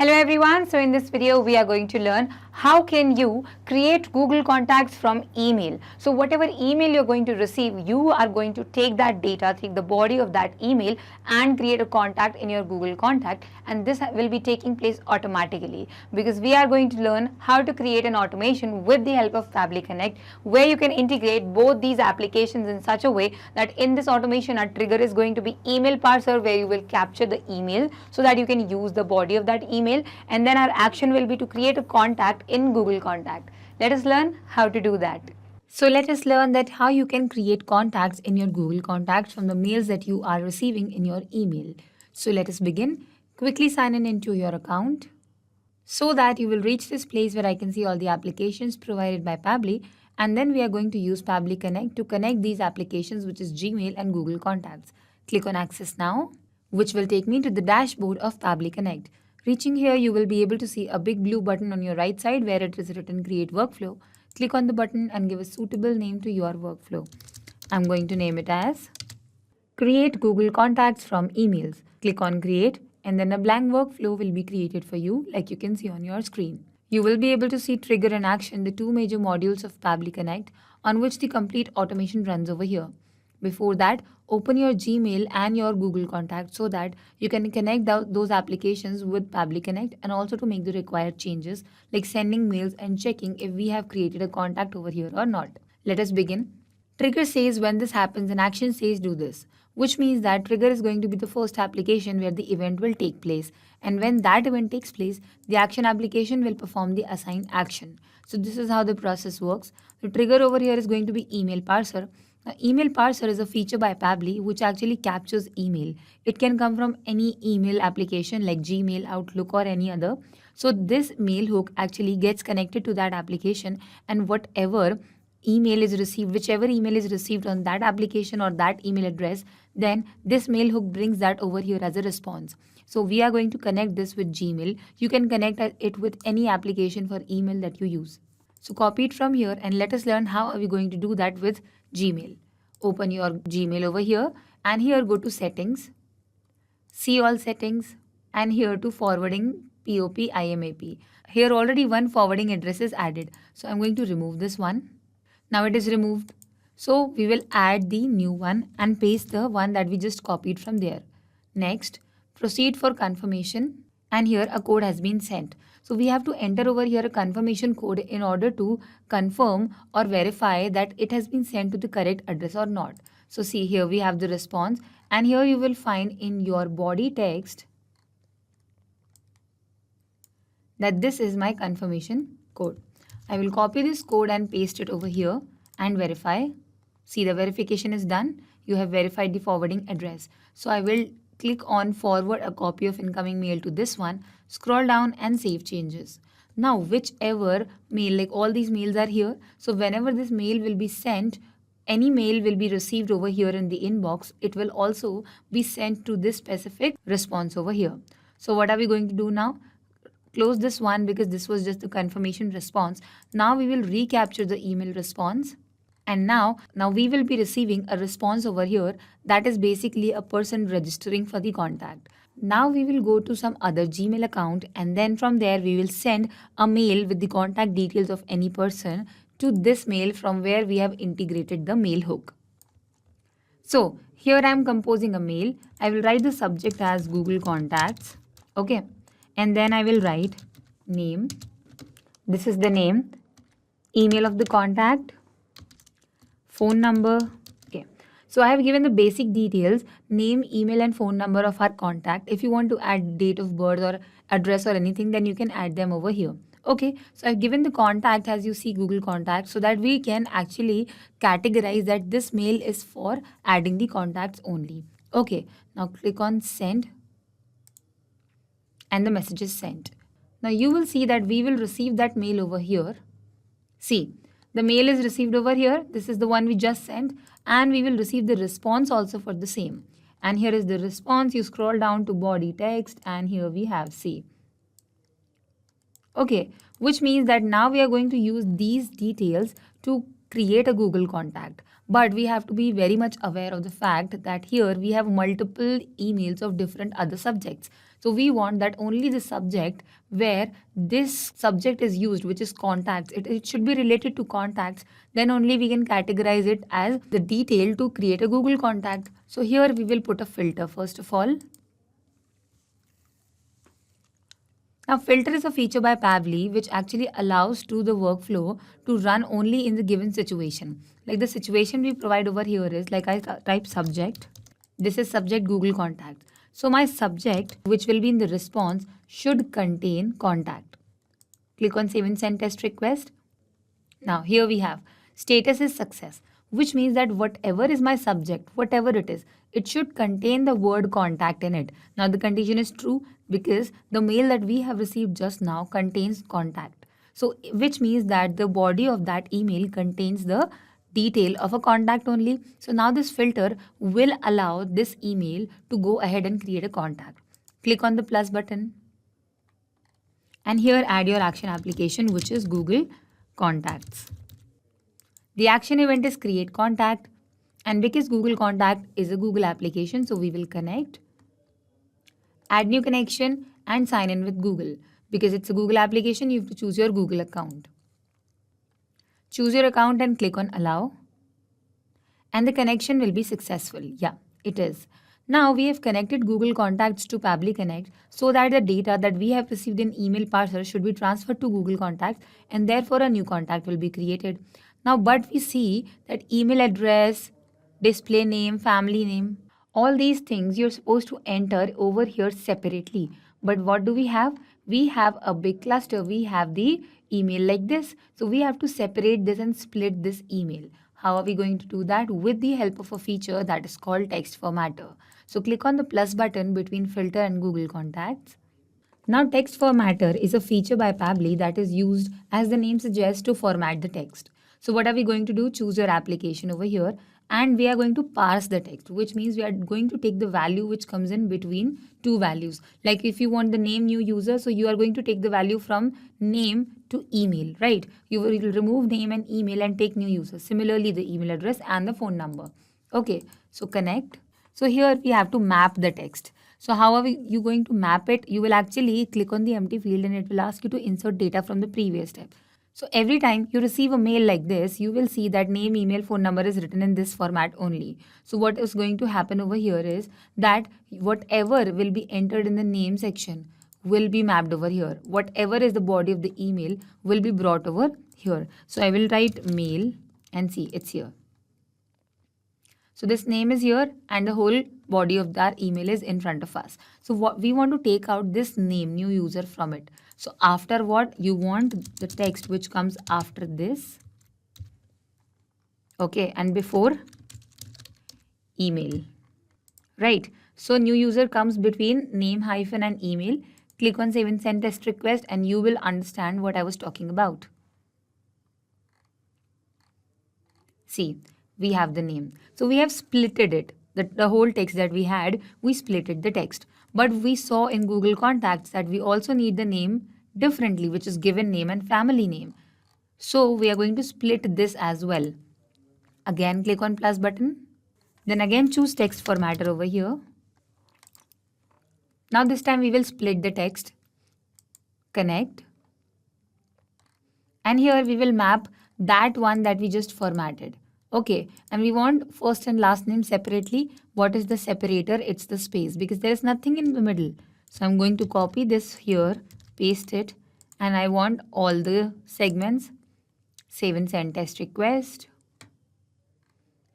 Hello everyone, so in this video we are going to learn how can you create Google contacts from email. So whatever email you're going to receive, you are going to take that data, take the body of that email and create a contact in your Google contact, and this will be taking place automatically because we are going to learn how to create an automation with the help of Pabbly Connect, where you can integrate both these applications in such a way that in this automation our trigger is going to be email parser, where you will capture the email so that you can use the body of that email, and then our action will be to create a contact in Google Contact. Let us learn how to do that. So let us learn that how you can create contacts in your Google Contacts from the mails that you are receiving in your email. So let us begin. Quickly sign in into your account so that you will reach this place where I can see all the applications provided by Pabbly, and then we are going to use Pabbly Connect to connect these applications, which is Gmail and Google Contacts. Click on Access Now, which will take me to the dashboard of Pabbly Connect. Reaching here, you will be able to see a big blue button on your right side where it is written Create Workflow. Click on the button and give a suitable name to your workflow. I'm going to name it as Create Google Contacts from Emails. Click on Create, and then a blank workflow will be created for you, like you can see on your screen. You will be able to see Trigger and Action, the two major modules of Pabbly Connect, on which the complete automation runs over here. Before that, open your Gmail and your Google Contact so that you can connect those applications with Pabbly Connect, and also to make the required changes like sending mails and checking if we have created a contact over here or not. Let us begin. Trigger says when this happens and action says do this, which means that trigger is going to be the first application where the event will take place, and when that event takes place, the action application will perform the assigned action. So this is how the process works. The trigger over here is going to be email parser. Now, email parser is a feature by Pabbly which actually captures email. It can come from any email application like Gmail, Outlook or any other. So this mail hook actually gets connected to that application, and whatever email is received, whichever email is received on that application or that email address, then this mail hook brings that over here as a response. So we are going to connect this with Gmail. You can connect it with any application for email that you use. So copy it from here and let us learn how are we going to do that with Gmail. Open your Gmail over here, and here go to Settings, see all settings, and here to forwarding POP IMAP. Here already one forwarding address is added. So I'm going to remove this one. Now it is removed. So we will add the new one and paste the one that we just copied from there. Next, proceed for confirmation, and here a code has been sent. So we have to enter over here a confirmation code in order to confirm or verify that it has been sent to the correct address or not. So see, here we have the response, and here you will find in your body text that this is my confirmation code. I will copy this code and paste it over here and verify. See, the verification is done. You have verified the forwarding address. So I will click on forward a copy of incoming mail to this one, scroll down and save changes. Now whichever mail, like all these mails are here, so whenever this mail will be sent, any mail will be received over here in the inbox, it will also be sent to this specific response over here. So what are we going to do now? Close this one because this was just the confirmation response. Now we will recapture the email response. And now we will be receiving a response over here that is basically a person registering for the contact. Now we will go to some other Gmail account, and then from there we will send a mail with the contact details of any person to this mail from where we have integrated the mail hook. So here I am composing a mail. I will write the subject as Google Contacts. Okay. And then I will write name. This is the name. Email of the contact. Phone number. Okay. So I have given the basic details, name, email and phone number of our contact. If you want to add date of birth or address or anything, then you can add them over here. Okay. So I've given the contact as you see Google Contact so that we can actually categorize that this mail is for adding the contacts only. Okay. Now click on send. And the message is sent. Now you will see that we will receive that mail over here. See, the mail is received over here. This is the one we just sent, and we will receive the response also for the same. And here is the response. You scroll down to body text, and here we have see. Okay, which means that now we are going to use these details to create a Google contact. But we have to be very much aware of the fact that here we have multiple emails of different other subjects. So we want that only the subject where this subject is used, which is contacts, it should be related to contacts, then only we can categorize it as the detail to create a Google contact. So here we will put a filter first of all. Now filter is a feature by Pabbly which actually allows to the workflow to run only in the given situation. Like the situation we provide over here is, like I type subject, this is subject Google contact. So my subject which will be in the response should contain contact. Click on save and send test request. Now here we have status is success, which means that whatever is my subject, whatever it should contain the word contact in it. Now the condition is true because the mail that we have received just now contains contact. So which means that the body of that email contains the detail of a contact only. So now this filter will allow this email to go ahead and create a contact. Click on the plus button. And here add your action application, which is Google Contacts. The action event is create contact, and because Google Contact is a Google application, so we will connect, add new connection and sign in with Google. Because it's a Google application, you have to choose your Google account. Choose your account and click on allow, and the connection will be successful. Yeah, it is. Now we have connected Google Contacts to Pabbly Connect so that the data that we have received in email parser should be transferred to Google Contacts, and therefore a new contact will be created. Now, but we see that email address, display name, family name, all these things you're supposed to enter over here separately. But what do we have? We have a big cluster. We have the email like this. So we have to separate this and split this email. How are we going to do that? With the help of a feature that is called text formatter. So click on the plus button between filter and Google Contacts. Now text formatter is a feature by Pabbly that is used, as the name suggests, to format the text. So what are we going to do? Choose your application over here, and we are going to parse the text, which means we are going to take the value which comes in between two values. Like if you want the name new user, so you are going to take the value from name to email, right? You will remove name and email and take new user. Similarly, the email address and the phone number. Okay, so connect. So here we have to map the text. So how are you going to map it? You will actually click on the empty field and it will ask you to insert data from the previous step. So every time you receive a mail like this, you will see that name, email, phone number is written in this format only. So what is going to happen over here is that whatever will be entered in the name section will be mapped over here. Whatever is the body of the email will be brought over here. So I will write mail and see it's here. So this name is here and the whole body of that email is in front of us. So what we want to take out this name, new user, from it. So after what you want the text which comes after this. Okay, and before email. Right. So new user comes between name hyphen and email. Click on save and send test request and you will understand what I was talking about. See, we have the name. So we have splitted it. The whole text that we had, we splitted the text. But we saw in Google Contacts that we also need the name differently, which is given name and family name. So we are going to split this as well. Again, click on plus button. Then again choose text formatter over here. Now this time we will split the text. Connect. And here we will map that one that we just formatted. Okay, and we want first and last name separately. What is the separator? It's the space because there is nothing in the middle. So I'm going to copy this here, paste it, and I want all the segments. Save and send test request.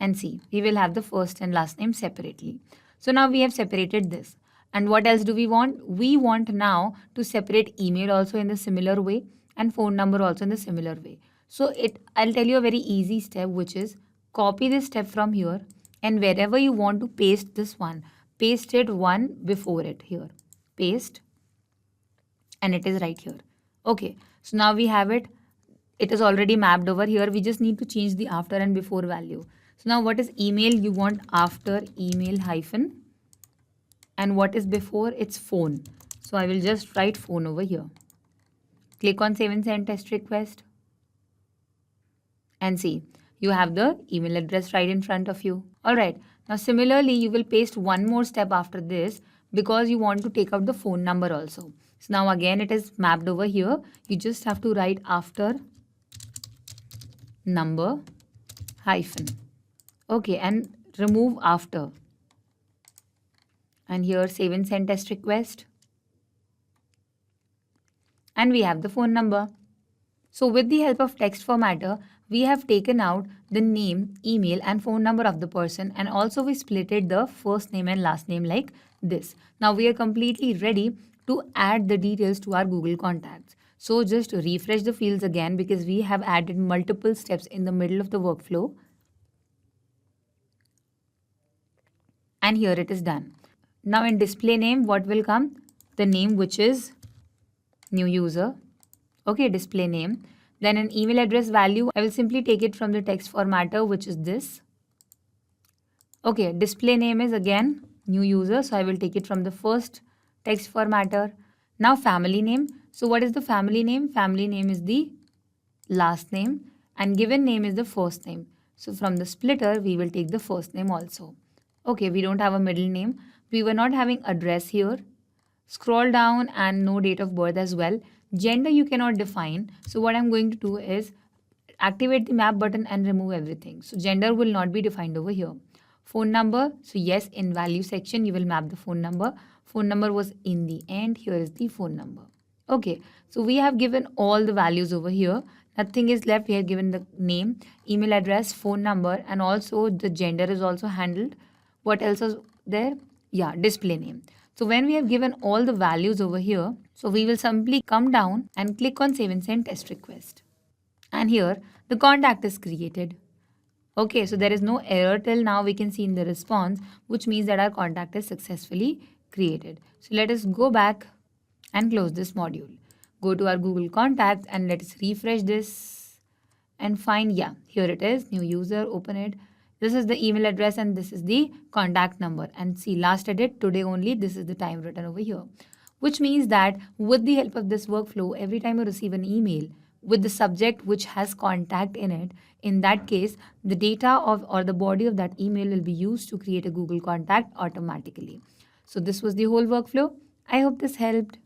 And see, we will have the first and last name separately. So now we have separated this. And what else do we want? We want now to separate email also in the similar way and phone number also in the similar way. So I'll tell you a very easy step, which is copy this step from here, and wherever you want to paste this one, paste it one before it here. Paste, and it is right here. Okay, so now we have it. It is already mapped over here. We just need to change the after and before value. So now what is email? You want after email hyphen, and what is before? It's phone. So I will just write phone over here. Click on save and send test request. And see, you have the email address right in front of you. Alright, now similarly, you will paste one more step after this because you want to take out the phone number also. So now again it is mapped over here. You just have to write after number hyphen. Okay, and remove after. And here save and send test request. And we have the phone number. So with the help of text formatter, we have taken out the name, email and phone number of the person, and also we splitted the first name and last name like this. Now we are completely ready to add the details to our Google Contacts. So just refresh the fields again because we have added multiple steps in the middle of the workflow. And here it is done. Now in display name, what will come? The name, which is new user. Okay, display name. Then an email address value, I will simply take it from the text formatter, which is this. Okay, display name is again new user, so I will take it from the first text formatter. Now family name. So what is the family name? Family name is the last name and given name is the first name. So from the splitter, we will take the first name also. Okay, we don't have a middle name. We were not having address here. Scroll down and no date of birth as well. Gender you cannot define. So what I'm going to do is activate the map button and remove everything. So gender will not be defined over here. Phone number. So yes, in value section, you will map the phone number. Phone number was in the end. Here is the phone number. Okay, so we have given all the values over here. Nothing is left. We have given the name, email address, phone number, and also the gender is also handled. What else is there? Yeah, display name. So when we have given all the values over here, so we will simply come down and click on save and send test request. And here the contact is created. Okay, so there is no error till now. We can see in the response, which means that our contact is successfully created. So let us go back and close this module. Go to our Google Contacts and let us refresh this and find, yeah, here it is, new user, open it. This is the email address and this is the contact number. And see, last edit, today only, this is the time written over here. Which means that with the help of this workflow, every time you receive an email with the subject which has contact in it, in that case, the data of or the body of that email will be used to create a Google contact automatically. So this was the whole workflow. I hope this helped.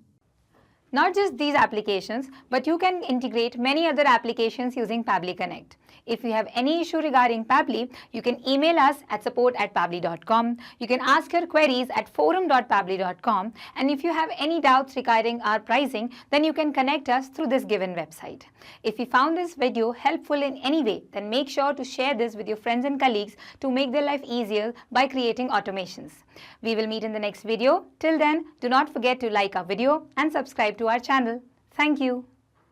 Not just these applications, but you can integrate many other applications using Pabbly Connect. If you have any issue regarding Pabbly, you can email us at support@pabbly.com. You can ask your queries at forum.pabbly.com. And if you have any doubts regarding our pricing, then you can connect us through this given website. If you found this video helpful in any way, then make sure to share this with your friends and colleagues to make their life easier by creating automations. We will meet in the next video. Till then, do not forget to like our video and subscribe to our channel. Thank you.